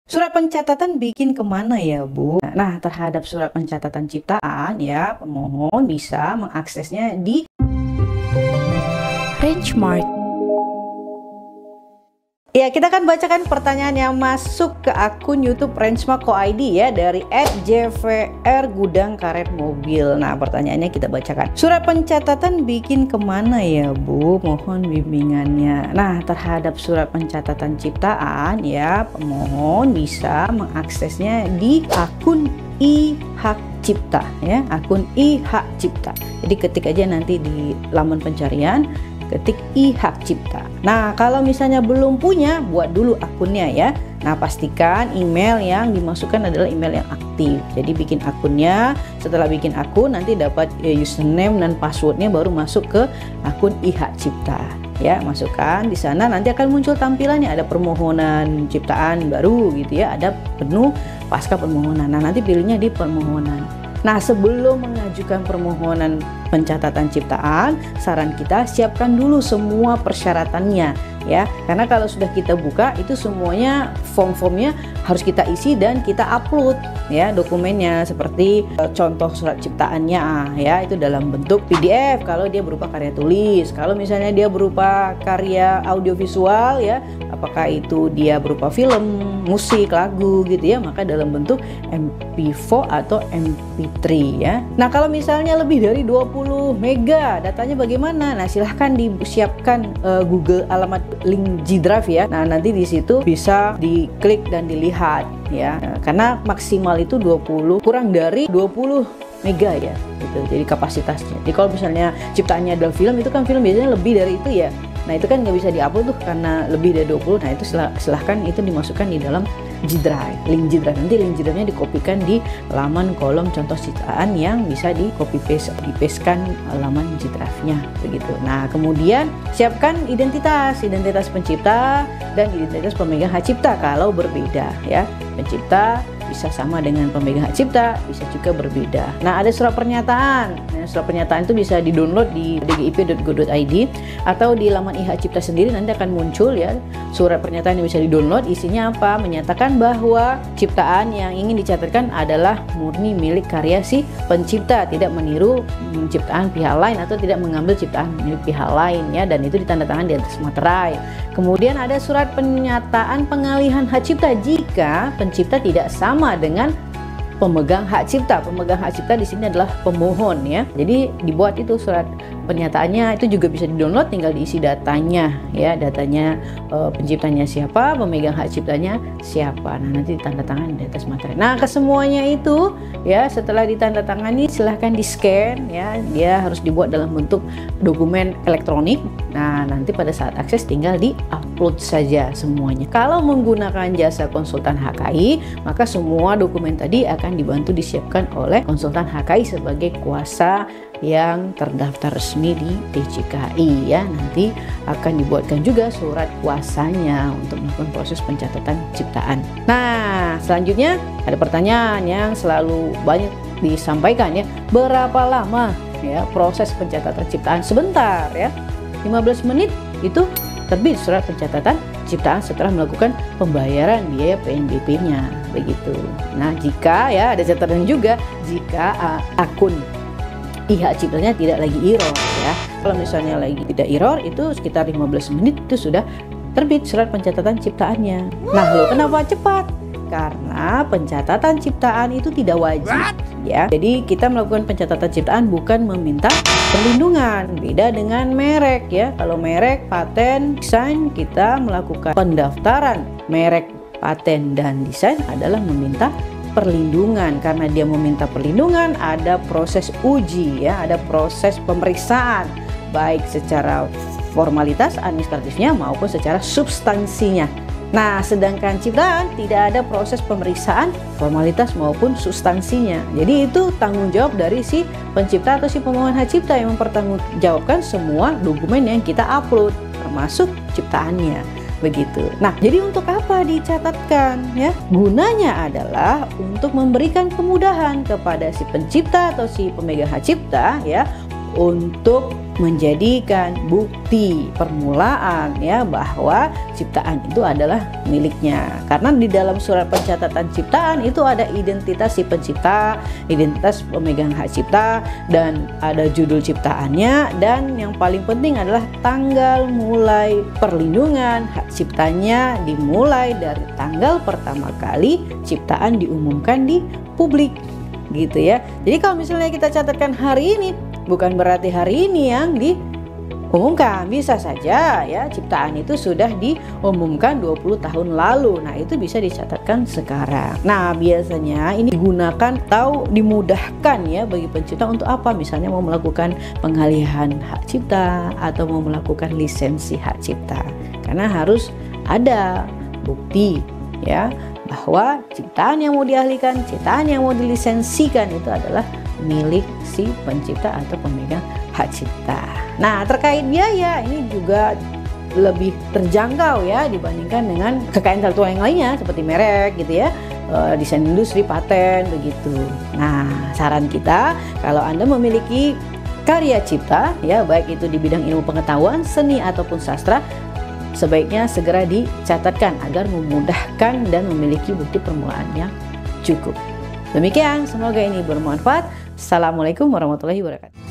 Surat pencatatan bikin kemana ya, Bu? Nah, terhadap surat pencatatan ciptaan ya, pemohon bisa mengaksesnya di Rangemart. Ya, kita akan bacakan pertanyaan yang masuk ke akun YouTube Rangemart Co ID ya, dari @jvr Gudang Karet Mobil. Nah, pertanyaannya kita bacakan. Surat pencatatan bikin kemana ya, Bu? Mohon bimbingannya. Nah, terhadap surat pencatatan ciptaan ya, pemohon bisa mengaksesnya di akun iHak Cipta ya, akun iHak Cipta. Jadi ketik aja nanti di laman pencarian, ketik iHak Cipta. Nah, kalau misalnya belum punya, buat dulu akunnya ya. Nah, pastikan email yang dimasukkan adalah email yang aktif. Jadi bikin akunnya, setelah bikin akun nanti dapat username dan passwordnya, baru masuk ke akun iHak Cipta ya. Masukkan di sana, nanti akan muncul tampilannya, ada permohonan ciptaan baru gitu ya, ada menu pasca permohonan. Nah, nanti pilihnya di permohonan. Nah, sebelum mengajukan permohonan pencatatan ciptaan, saran kita siapkan dulu semua persyaratannya ya. Karena kalau sudah kita buka, itu semuanya form-formnya harus kita isi dan kita upload ya, dokumennya seperti contoh surat ciptaannya ya, itu dalam bentuk PDF kalau dia berupa karya tulis. Kalau misalnya dia berupa karya audiovisual ya, apakah itu dia berupa film, musik, lagu gitu ya, maka dalam bentuk MP4 atau MP3 ya. Nah, kalau misalnya lebih dari 20 mega datanya bagaimana? Nah, silahkan disiapkan Google alamat link G Drive ya. Nah, nanti di situ bisa diklik dan dilihat ya. Karena maksimal itu 20, kurang dari 20 mega ya gitu. Jadi kapasitasnya. Jadi kalau misalnya ciptaannya adalah film, itu kan film biasanya lebih dari itu ya. Nah, itu kan nggak bisa diupload tuh karena lebih dari 20. Nah, itu silahkan itu dimasukkan di dalam G Drive, link G Drive. Nanti link G Drive-nya dikopikan di laman kolom contoh ciptaan yang bisa di copy paste-kan laman G Drive-nya begitu. Nah, kemudian siapkan identitas pencipta dan identitas pemegang hak cipta kalau berbeda ya. Pencipta bisa sama dengan pemegang hak cipta, bisa juga berbeda. Nah, ada surat pernyataan. Nah, surat pernyataan itu bisa di-download di dgip.go.id atau di laman iHak Cipta sendiri, nanti akan muncul ya surat pernyataan yang bisa di-download. Isinya apa? Menyatakan bahwa ciptaan yang ingin dicatatkan adalah murni milik karya si pencipta, tidak meniru ciptaan pihak lain atau tidak mengambil ciptaan milik pihak lain ya, dan itu ditandatangan di atas materai. Kemudian ada surat pernyataan pengalihan hak cipta jika pencipta tidak sama dengan pemegang hak cipta. Pemegang hak cipta di sini adalah pemohon ya. Jadi dibuat itu surat pernyataannya, itu juga bisa di-download, tinggal diisi datanya ya, datanya penciptanya siapa, pemegang hak ciptanya siapa. Nah, nanti ditandatangani di atas materai. Nah, kesemuanya itu ya, setelah ditandatangani silahkan di-scan ya. Dia harus dibuat dalam bentuk dokumen elektronik. Nah, nanti pada saat akses tinggal di-upload saja semuanya. Kalau menggunakan jasa konsultan HKI, maka semua dokumen tadi akan dibantu disiapkan oleh konsultan HKI sebagai kuasa yang terdaftar resmi di DJKI ya. Nanti akan dibuatkan juga surat kuasanya untuk melakukan proses pencatatan ciptaan. Nah, selanjutnya ada pertanyaan yang selalu banyak disampaikan ya. Berapa lama ya proses pencatatan ciptaan? Sebentar ya, 15 menit itu terbit surat pencatatan ciptaan setelah melakukan pembayaran biaya PNBP-nya begitu. Nah, jika ya ada catatan juga, jika akun iHak Ciptanya tidak lagi error ya. Kalau misalnya lagi tidak error, itu sekitar 15 menit itu sudah terbit surat pencatatan ciptaannya. Nah, loh, kenapa cepat? Karena pencatatan ciptaan itu tidak wajib ya. Jadi kita melakukan pencatatan ciptaan bukan meminta perlindungan. Beda dengan merek ya. Kalau merek, paten, desain, kita melakukan pendaftaran merek, paten, dan desain adalah meminta perlindungan. Karena dia meminta perlindungan, ada proses uji ya, ada proses pemeriksaan baik secara formalitas administratifnya maupun secara substansinya. Nah, sedangkan ciptaan tidak ada proses pemeriksaan formalitas maupun substansinya. Jadi itu tanggung jawab dari si pencipta atau si pemohon hak cipta yang mempertanggungjawabkan semua dokumen yang kita upload termasuk ciptaannya. Begitu. Nah, jadi untuk apa dicatatkan ya? Gunanya adalah untuk memberikan kemudahan kepada si pencipta atau si pemegang hak cipta ya, untuk menjadikan bukti permulaan ya bahwa ciptaan itu adalah miliknya. Karena di dalam surat pencatatan ciptaan itu ada identitas si pencipta, identitas pemegang hak cipta, dan ada judul ciptaannya, dan yang paling penting adalah tanggal mulai perlindungan hak ciptanya dimulai dari tanggal pertama kali ciptaan diumumkan di publik gitu ya. Jadi kalau misalnya kita catatkan hari ini, bukan berarti hari ini yang diumumkan. Bisa saja ya ciptaan itu sudah diumumkan 20 tahun lalu. Nah, itu bisa dicatatkan sekarang. Nah, biasanya ini digunakan atau dimudahkan ya bagi pencipta untuk apa? Misalnya mau melakukan pengalihan hak cipta atau mau melakukan lisensi hak cipta. Karena harus ada bukti ya bahwa ciptaan yang mau dialihkan, ciptaan yang mau dilisensikan itu adalah milik si pencipta atau pemegang hak cipta. Nah, terkait biaya ini juga lebih terjangkau ya dibandingkan dengan kekayaan intelektual yang lainnya seperti merek gitu ya, desain industri, paten begitu. Nah, saran kita kalau Anda memiliki karya cipta ya baik itu di bidang ilmu pengetahuan, seni ataupun sastra, sebaiknya segera dicatatkan agar memudahkan dan memiliki bukti permulaan yang cukup. Demikian, semoga ini bermanfaat. Assalamualaikum warahmatullahi wabarakatuh.